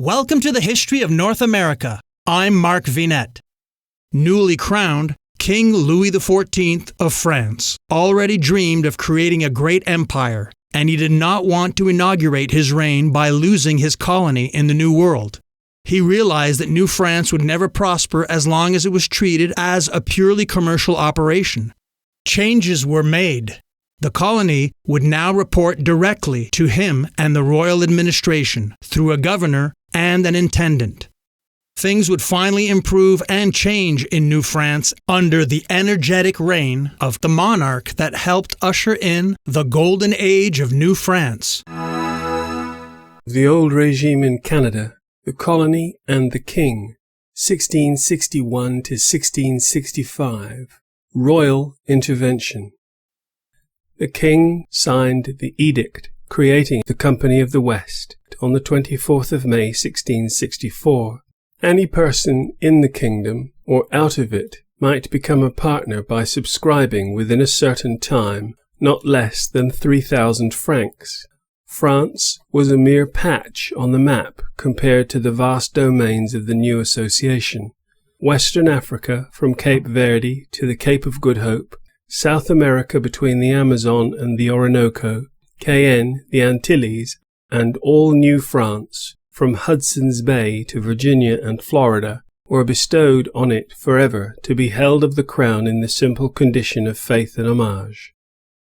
Welcome to the History of North America. I'm Mark Vinette. Newly crowned, King Louis XIV of France already dreamed of creating a great empire, and he did not want to inaugurate his reign by losing his colony in the New World. He realized that New France would never prosper as long as it was treated as a purely commercial operation. Changes were made. The colony would now report directly to him and the royal administration through a governor and an intendant. Things would finally improve and change in New France under the energetic reign of the monarch that helped usher in the golden age of New France. The old regime in Canada, the colony and the king, 1661 to 1665, royal intervention. The king signed the edict creating the Company of the West on the 24th of May 1664. Any person in the kingdom or out of it might become a partner by subscribing within a certain time not less than 3,000 francs. France was a mere patch on the map compared to the vast domains of the new association. Western Africa from Cape Verde to the Cape of Good Hope, South America between the Amazon and the Orinoco, Cayenne, the Antilles, and all New France, from Hudson's Bay to Virginia and Florida, were bestowed on it forever to be held of the crown in the simple condition of faith and homage.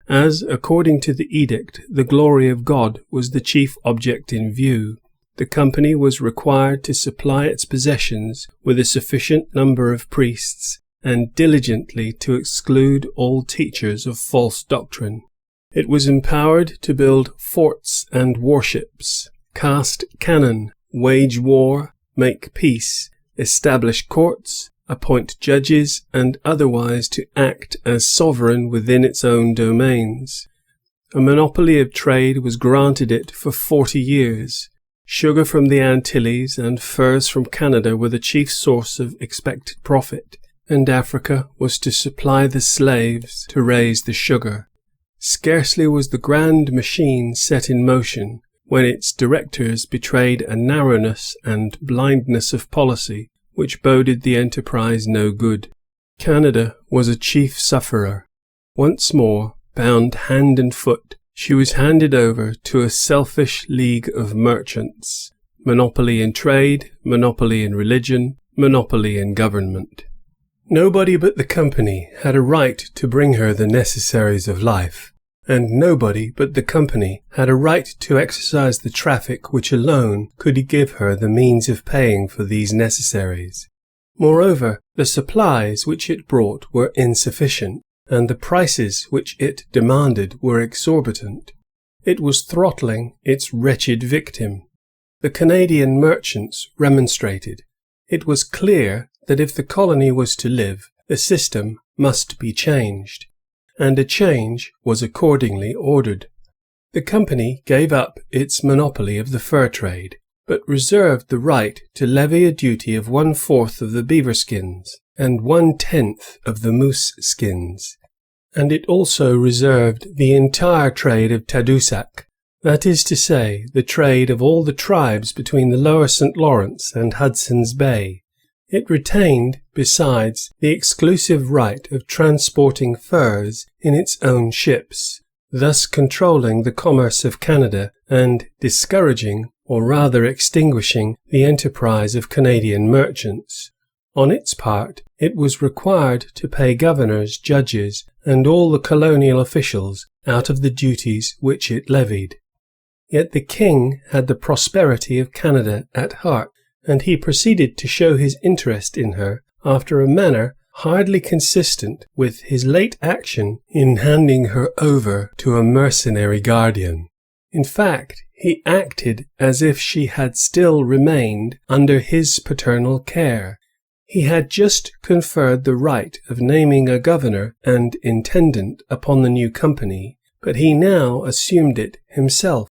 As, according to the edict, the glory of God was the chief object in view, the company was required to supply its possessions with a sufficient number of priests and diligently to exclude all teachers of false doctrine. It was empowered to build forts and warships, cast cannon, wage war, make peace, establish courts, appoint judges, and otherwise to act as sovereign within its own domains. A monopoly of trade was granted it for 40 years. Sugar from the Antilles and furs from Canada were the chief source of expected profit, and Africa was to supply the slaves to raise the sugar. Scarcely was the grand machine set in motion when its directors betrayed a narrowness and blindness of policy which boded the enterprise no good. Canada was a chief sufferer. Once more, bound hand and foot, she was handed over to a selfish league of merchants. Monopoly in trade, monopoly in religion, monopoly in government. Nobody but the company had a right to bring her the necessaries of life, and nobody but the company had a right to exercise the traffic which alone could give her the means of paying for these necessaries. Moreover, the supplies which it brought were insufficient, and the prices which it demanded were exorbitant. It was throttling its wretched victim. The Canadian merchants remonstrated. It was clear that if the colony was to live, the system must be changed, and a change was accordingly ordered. The company gave up its monopoly of the fur trade, but reserved the right to levy a duty of 1/4 of the beaver skins and 1/10 of the moose skins, and it also reserved the entire trade of Tadoussac, that is to say, the trade of all the tribes between the lower St. Lawrence and Hudson's Bay. It retained, besides, the exclusive right of transporting furs in its own ships, thus controlling the commerce of Canada and discouraging, or rather extinguishing, the enterprise of Canadian merchants. On its part, it was required to pay governors, judges, and all the colonial officials out of the duties which it levied. Yet the king had the prosperity of Canada at heart, and he proceeded to show his interest in her after a manner hardly consistent with his late action in handing her over to a mercenary guardian. In fact, he acted as if she had still remained under his paternal care. He had just conferred the right of naming a governor and intendant upon the new company, but he now assumed it himself.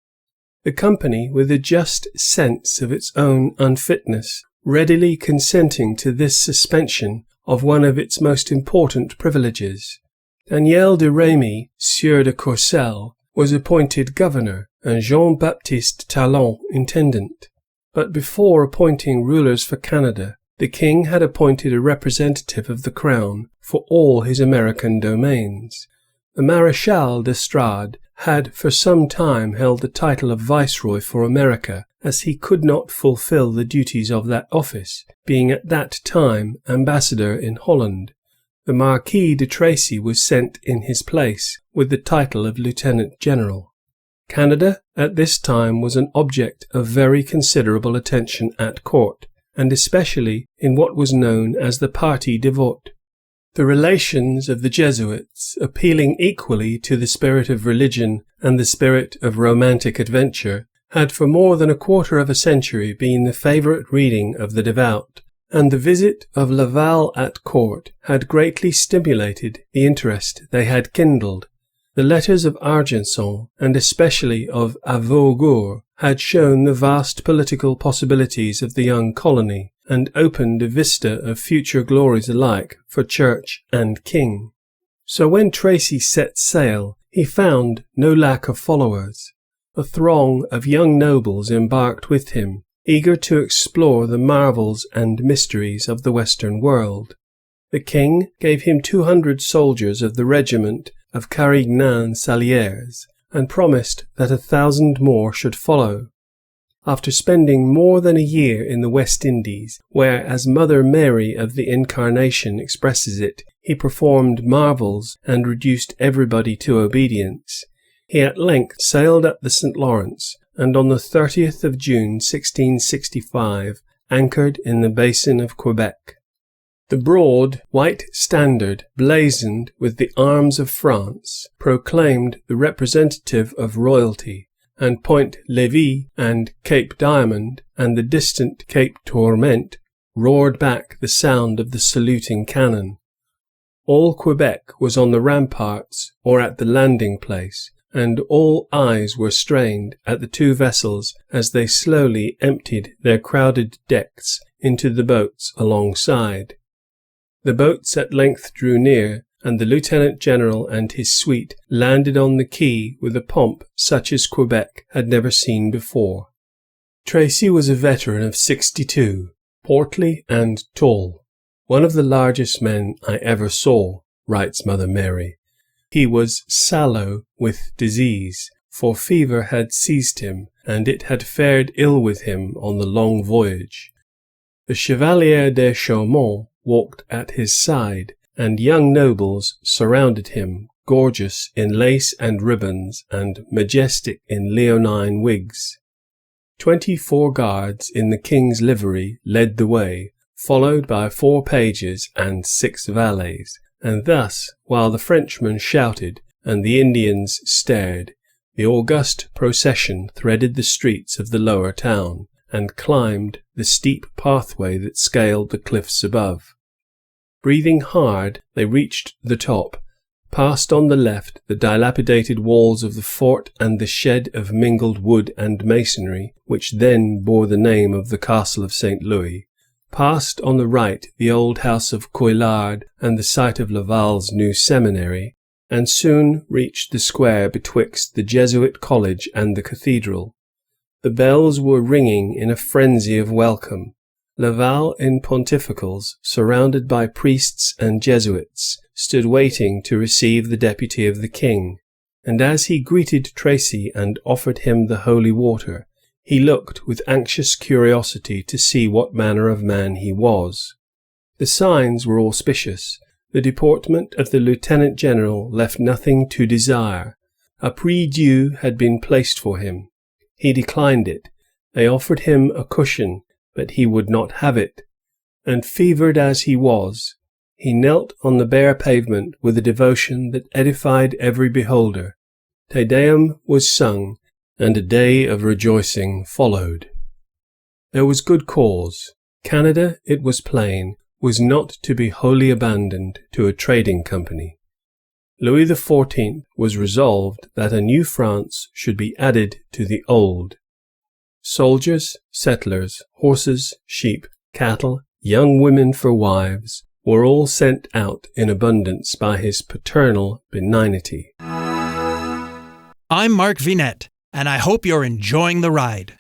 The company, with a just sense of its own unfitness, readily consenting to this suspension of one of its most important privileges. Daniel de Rémy, Sieur de Courcelles, was appointed governor, and Jean-Baptiste Talon intendant. But before appointing rulers for Canada, the king had appointed a representative of the crown for all his American domains. The Maréchal d'Estrades had for some time held the title of Viceroy for America, as he could not fulfill the duties of that office, being at that time ambassador in Holland. The Marquis de Tracy was sent in his place, with the title of Lieutenant General. Canada at this time was an object of very considerable attention at court, and especially in what was known as the partie dévote. The relations of the Jesuits, appealing equally to the spirit of religion and the spirit of romantic adventure, had for more than a quarter of a century been the favorite reading of the devout, and the visit of Laval at court had greatly stimulated the interest they had kindled. The letters of Argenson, and especially of Avaugour, had shown the vast political possibilities of the young colony, and opened a vista of future glories alike for church and king. So when Tracy set sail, he found no lack of followers. A throng of young nobles embarked with him, eager to explore the marvels and mysteries of the Western world. The king gave him 200 soldiers of the Regiment of Carignan-Salières, and promised that 1,000 more should follow. After spending more than a year in the West Indies, where, as Mother Mary of the Incarnation expresses it, he performed marvels and reduced everybody to obedience, he at length sailed up the St. Lawrence, and on the 30th of June 1665 anchored in the basin of Quebec. The broad white standard, blazoned with the arms of France, proclaimed the representative of royalty, and Point Levis and Cape Diamond and the distant Cape Tourmente roared back the sound of the saluting cannon. All Quebec was on the ramparts or at the landing place, and all eyes were strained at the two vessels as they slowly emptied their crowded decks into the boats alongside. The boats at length drew near, and the lieutenant general and his suite landed on the quay with a pomp such as Quebec had never seen before. Tracy was a veteran of 62, portly and tall, one of the largest men I ever saw, writes Mother Mary. He was sallow with disease, for fever had seized him, and it had fared ill with him on the long voyage. The Chevalier de Chaumont walked at his side, and young nobles surrounded him, gorgeous in lace and ribbons, and majestic in leonine wigs. 24 guards in the king's livery led the way, followed by 4 pages and 6 valets, and thus, while the Frenchmen shouted and the Indians stared, the august procession threaded the streets of the lower town, and climbed the steep pathway that scaled the cliffs above. Breathing hard, they reached the top, passed on the left the dilapidated walls of the fort and the shed of mingled wood and masonry, which then bore the name of the Castle of St. Louis, passed on the right the old house of Couillard and the site of Laval's new seminary, and soon reached the square betwixt the Jesuit college and the cathedral. The bells were ringing in a frenzy of welcome. Laval in pontificals, surrounded by priests and Jesuits, stood waiting to receive the deputy of the king, and as he greeted Tracy and offered him the holy water, he looked with anxious curiosity to see what manner of man he was. The signs were auspicious. The deportment of the lieutenant general left nothing to desire. A prie-dieu had been placed for him. He declined it. They offered him a cushion, but he would not have it, and fevered as he was, he knelt on the bare pavement with a devotion that edified every beholder. Te Deum was sung, and a day of rejoicing followed. There was good cause. Canada, it was plain, was not to be wholly abandoned to a trading company. Louis XIV was resolved that a new France should be added to the old. Soldiers, settlers, horses, sheep, cattle, young women for wives, were all sent out in abundance by his paternal benignity. I'm Mark Vinet, and I hope you're enjoying the ride.